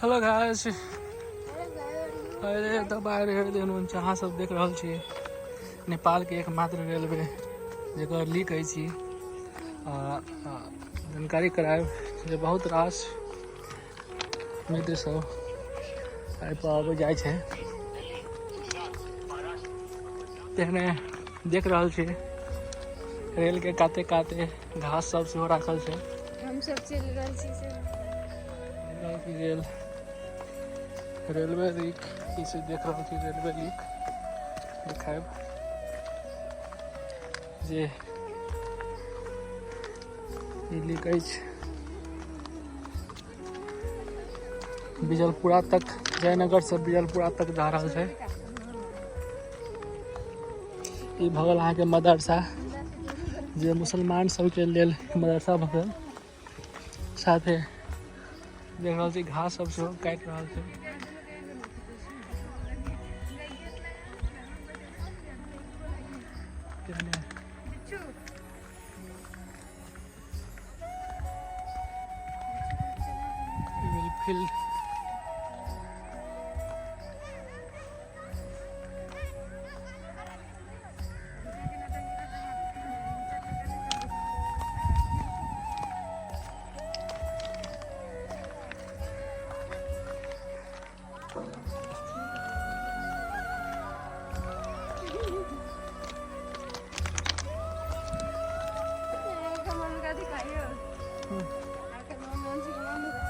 Hello guys, अरे तब आ रहे जहाँ सब देख रहा छी नेपाल के एकमात्र रेलवे जगह लीक अछि जानकारी करायब जे बहुत रास मित्र सब एहि पर आबि जाइ छै। तेहने देख रहल छी रेल के काते काते घास सब सेहो राखल छै। हम सब चलि रहल छी से रेलवे लीक इसे देख रहा छी। रेलवे लीक दिखाएब जे ई लीक अछि बिजलपुरा तक, जयनगर से बिजलपुरा तक जा रहल छै। ई भऽ गेल अहाँके मदरसा, जे मुसलमान सबके लेल मदरसा भऽ गेल। साथे देख रहल छी घास सब सेहो काटि रहल छै। फील्ड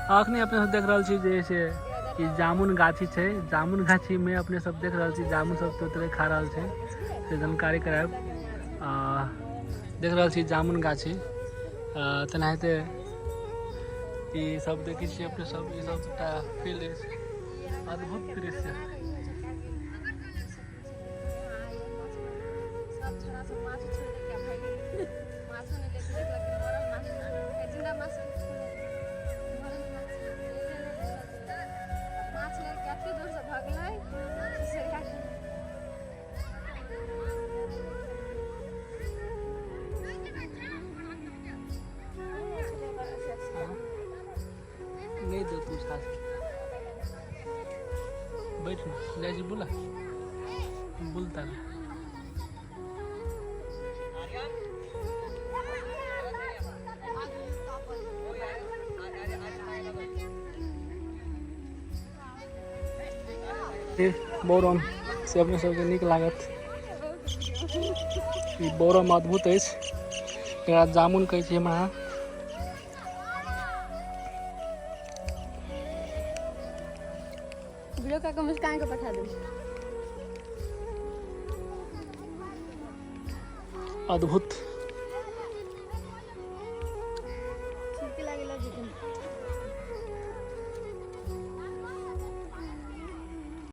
अखनी अपने सब देख रहल छी जे से ई जामुन गाछी छै। जामुन गाछी में अपने सब देख रहल छी जामुन सब तोड़ खा रहल छै। से जानकारी करायब देख रहल छी जामुन गाछी तेनाहिते ई सब देखै छी अपने सब। ई सब एकटा फील्ड अछि, अद्भुत दृश्य। नहीं दो तू साथ बैठ ना जैसे बोला बोलता ना। बोरम से अपने सबके नीक लागत। ई बोरम अद्भुत अछि, एकरा जामुन कहै छी हम अहाँ। वीडियो का मुस्कान को पठा दो। अद्भुत